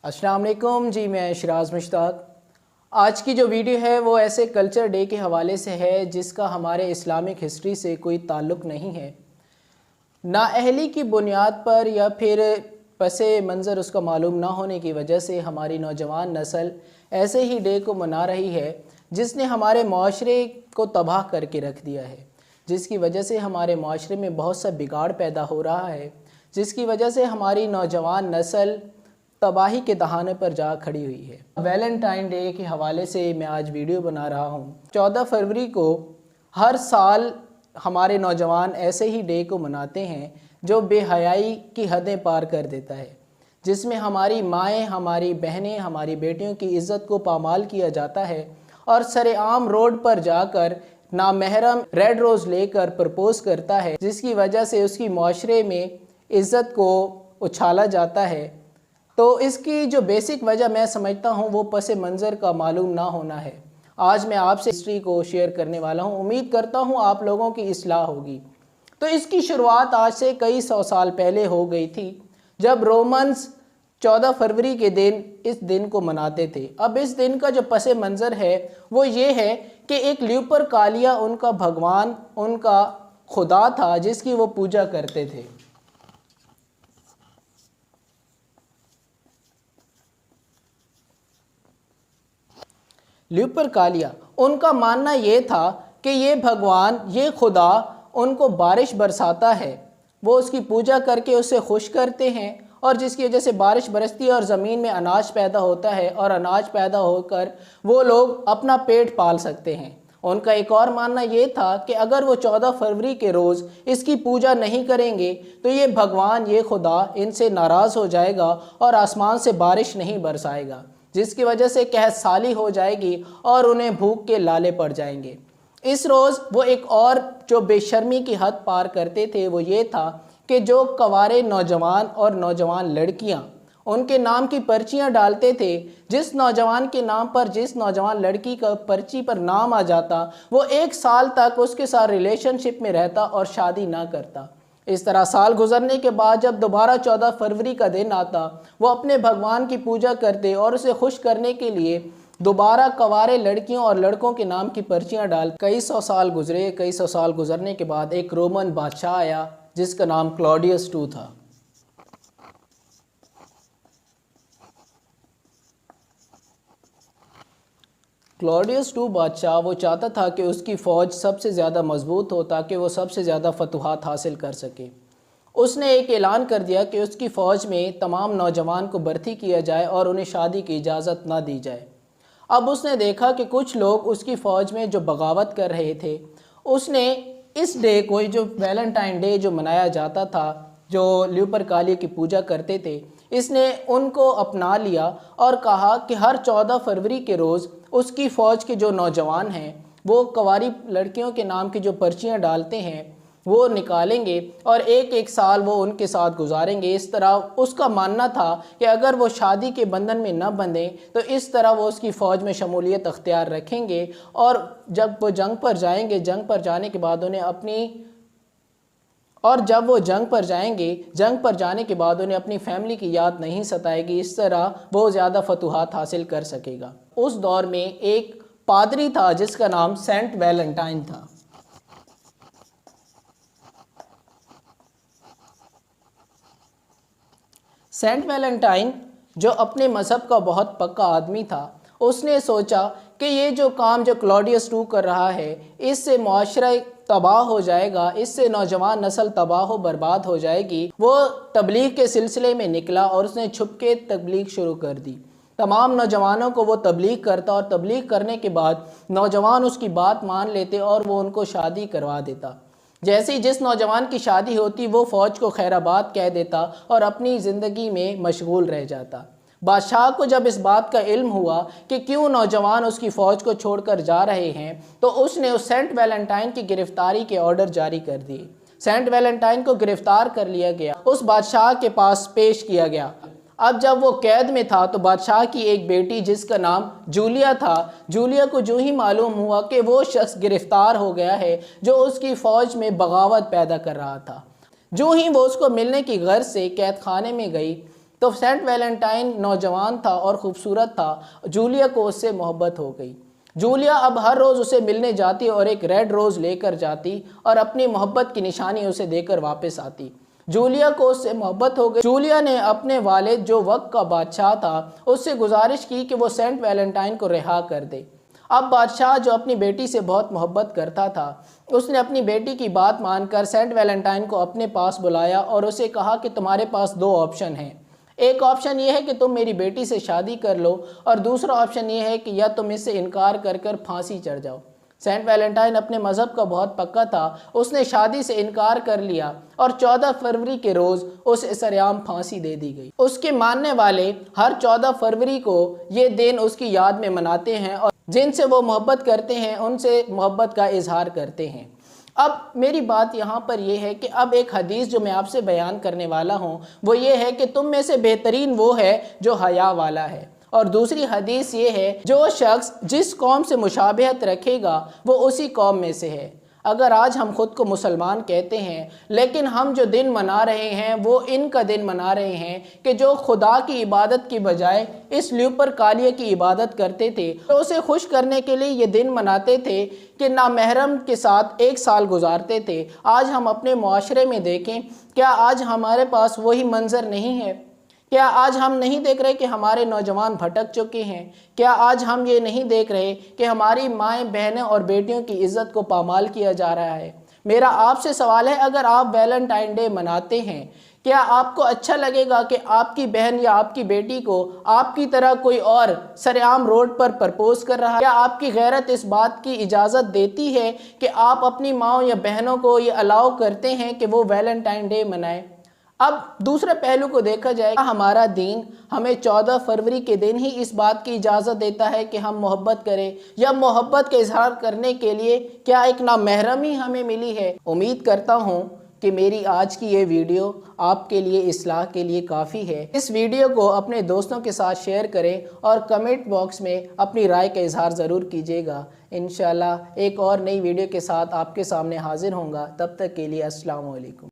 अस्सलाम वालेकुम जी, मैं शिराज मुश्ताक। आज की जो वीडियो है वो ऐसे कल्चर डे के हवाले से है जिसका हमारे इस्लामिक हिस्ट्री से कोई ताल्लुक़ नहीं है। नाअहली की बुनियाद पर या फिर पसे मंज़र उसका मालूम ना होने की वजह से हमारी नौजवान नस्ल ऐसे ही डे को मना रही है जिसने हमारे माशरे को तबाह करके रख दिया है, जिसकी वजह से हमारे माशरे में बहुत सा बिगाड़ पैदा हो रहा है, जिसकी वजह से हमारी नौजवान नस्ल तबाही के दहाने पर जा खड़ी हुई है। वैलेंटाइन डे के हवाले से मैं आज वीडियो बना रहा हूँ। 14 फरवरी को हर साल हमारे नौजवान ऐसे ही डे को मनाते हैं जो बेहयाई की हदें पार कर देता है, जिसमें हमारी माएँ, हमारी बहनें, हमारी बेटियों की इज़्ज़त को पामाल किया जाता है और सरेआम रोड पर जाकर नामहरम रेड रोज़ लेकर प्रपोज करता है, जिसकी वजह से उसकी माशरे में इज़्ज़त को उछाला जाता है। तो इसकी जो बेसिक वजह मैं समझता हूँ वो पसे मंज़र का मालूम ना होना है। आज मैं आपसे हिस्ट्री को शेयर करने वाला हूँ। उम्मीद करता हूँ आप लोगों की इस्लाह होगी। तो इसकी शुरुआत आज से कई सौ साल पहले हो गई थी, जब रोमन्स 14 फरवरी के दिन इस दिन को मनाते थे। अब इस दिन का जो पसे मंज़र है वो ये है कि एक ल्यूपरकालिया उनका भगवान, उनका खुदा था जिसकी वो पूजा करते थे। ल्यूपरकालिया, उनका मानना ये था कि ये भगवान, ये खुदा उनको बारिश बरसाता है। वो उसकी पूजा करके उसे खुश करते हैं और जिसकी वजह से बारिश बरसती है और ज़मीन में अनाज पैदा होता है और अनाज पैदा होकर वो लोग अपना पेट पाल सकते हैं। उनका एक और मानना ये था कि अगर वो 14 फरवरी के रोज़ इसकी पूजा नहीं करेंगे तो ये भगवान, ये खुदा इनसे नाराज़ हो जाएगा और आसमान से बारिश नहीं बरसाएगा, जिसकी वजह से कहत साली हो जाएगी और उन्हें भूख के लाले पड़ जाएंगे। इस रोज़ वो एक और जो बेशर्मी की हद पार करते थे वो ये था कि जो कवारे नौजवान और नौजवान लड़कियां उनके नाम की पर्चियां डालते थे, जिस नौजवान के नाम पर, जिस नौजवान लड़की का पर्ची पर नाम आ जाता वो 1 साल तक उसके साथ रिलेशनशिप में रहता और शादी ना करता। इस तरह साल गुजरने के बाद जब दोबारा 14 फरवरी का दिन आता, वो अपने भगवान की पूजा करते और उसे खुश करने के लिए दोबारा कवारे लड़कियों और लड़कों के नाम की पर्चियां डाल। कई सौ साल गुजरे। कई सौ साल गुजरने के बाद एक रोमन बादशाह आया जिसका नाम क्लॉडियस II था। क्लॉडियस II बादशाह वो चाहता था कि उसकी फ़ौज सबसे ज़्यादा मजबूत हो ताकि वो सबसे ज़्यादा फतूहात हासिल कर सके। उसने एक ऐलान कर दिया कि उसकी फ़ौज में तमाम नौजवान को भर्ती किया जाए और उन्हें शादी की इजाज़त ना दी जाए। अब उसने देखा कि कुछ लोग उसकी फ़ौज में जो बगावत कर रहे थे, उसने इस डे को, जो वैलेंटाइन डे जो मनाया जाता था, जो ल्यूपरकालिया की पूजा करते थे, इसने उनको अपना लिया और कहा कि हर 14 फरवरी के रोज़ उसकी फ़ौज के जो नौजवान हैं वो कवारी लड़कियों के नाम की जो पर्चियां डालते हैं वो निकालेंगे और एक एक साल वो उनके साथ गुजारेंगे। इस तरह उसका मानना था कि अगर वो शादी के बंधन में न बंधें तो इस तरह वो उसकी फ़ौज में शमूलियत अख्तियार रखेंगे और जब वो जंग पर जाएंगे, जंग पर जाने के बाद उन्हें अपनी फैमिली की याद नहीं सताएगी। इस तरह वो ज़्यादा फतूहात हासिल कर सकेगा। उस दौर में एक पादरी था जिसका नाम सेंट वैलेंटाइन था। सेंट वैलेंटाइन जो अपने मज़हब का बहुत पक्का आदमी था, उसने सोचा कि ये जो काम जो क्लॉडियस II कर रहा है इससे मुआशरा तबाह हो जाएगा, इससे नौजवान नस्ल तबाह व बर्बाद हो जाएगी। वो तबलीग के सिलसिले में निकला और उसने छुप के तबलीग शुरू कर दी। तमाम नौजवानों को वो तबलीग करता और तबलीग करने के बाद नौजवान उसकी बात मान लेते और वो उनको शादी करवा देता। जैसे ही जिस नौजवान की शादी होती वो फ़ौज को खैराबाद कह देता और अपनी ज़िंदगी में मशगूल रह जाता। बादशाह को जब इस बात का इल्म हुआ कि क्यों नौजवान उसकी फ़ौज को छोड़कर जा रहे हैं तो उसने उस सेंट वैलेंटाइन की गिरफ़्तारी के ऑर्डर जारी कर दिए। सेंट वैलेंटाइन को गिरफ़्तार कर लिया गया, उस बादशाह के पास पेश किया गया। अब जब वो कैद में था तो बादशाह की एक बेटी जिसका नाम जूलिया था, जूलिया को जो ही मालूम हुआ कि वो शख्स गिरफ़्तार हो गया है जो उसकी फ़ौज में बगावत पैदा कर रहा था, जो ही वो उसको मिलने की गर्ज से कैद खाने में गई तो सेंट वैलेंटाइन नौजवान था और ख़ूबसूरत था। जूलिया को उससे मोहब्बत हो गई। जूलिया अब हर रोज़ उसे मिलने जाती और एक रेड रोज़ लेकर जाती और अपनी मोहब्बत की निशानी उसे देकर वापस आती। जूलिया को उससे मोहब्बत हो गई। जूलिया ने अपने वालिद जो वक्त का बादशाह था उससे गुजारिश की कि वो सेंट वैलेंटाइन को रिहा कर दे। अब बादशाह जो अपनी बेटी से बहुत मोहब्बत करता था, उसने अपनी बेटी की बात मानकर सेंट वैलेंटाइन को अपने पास बुलाया और उसे कहा कि तुम्हारे पास दो ऑप्शन हैं। एक ऑप्शन ये है कि तुम मेरी बेटी से शादी कर लो और दूसरा ऑप्शन ये है कि या तुम इससे इनकार कर कर फांसी चढ़ जाओ। सेंट वैलेंटाइन अपने मज़हब का बहुत पक्का था। उसने शादी से इनकार कर लिया और 14 फरवरी के रोज़ उसे सरेआम फांसी दे दी गई। उसके मानने वाले हर 14 फरवरी को ये दिन उसकी याद में मनाते हैं और जिनसे वो मोहब्बत करते हैं उनसे मोहब्बत का इजहार करते हैं। अब मेरी बात यहाँ पर यह है कि अब एक हदीस जो मैं आपसे बयान करने वाला हूँ वो ये है कि तुम में से बेहतरीन वो है जो हया वाला है। और दूसरी हदीस ये है, जो शख्स जिस कौम से मुशाबहत रखेगा वो उसी कौम में से है। अगर आज हम खुद को मुसलमान कहते हैं लेकिन हम जो दिन मना रहे हैं वो इनका दिन मना रहे हैं कि जो खुदा की इबादत की बजाय इस ल्यूपर कालिया की इबादत करते थे, तो उसे खुश करने के लिए ये दिन मनाते थे कि नामहरम के साथ एक साल गुजारते थे। आज हम अपने मुआशरे में देखें, क्या आज हमारे पास वही मंज़र नहीं है? क्या आज हम नहीं देख रहे कि हमारे नौजवान भटक चुके हैं? क्या आज हम ये नहीं देख रहे कि हमारी माएँ, बहनें और बेटियों की इज़्ज़त को पामाल किया जा रहा है? मेरा आपसे सवाल है, अगर आप वैलेंटाइन डे मनाते हैं, क्या आपको अच्छा लगेगा कि आपकी बहन या आपकी बेटी को आपकी तरह कोई और सरेआम रोड पर प्रपोज कर रहा है? क्या आपकी गैरत इस बात की इजाज़त देती है कि आप अपनी माँओं या बहनों को ये अलाउ करते हैं कि वो वैलेंटाइन डे मनाएं? अब दूसरे पहलू को देखा जाए, हमारा दीन हमें 14 फरवरी के दिन ही इस बात की इजाज़त देता है कि हम मोहब्बत करें, या मोहब्बत का इजहार करने के लिए क्या एक नामहरम ही हमें मिली है? उम्मीद करता हूँ कि मेरी आज की ये वीडियो आपके लिए इस्लाह के लिए काफ़ी है। इस वीडियो को अपने दोस्तों के साथ शेयर करें और कमेंट बॉक्स में अपनी राय का इजहार ज़रूर कीजिएगा। इंशाल्लाह एक और नई वीडियो के साथ आपके सामने हाजिर होऊंगा। तब तक के लिए अस्सलाम वालेकुम।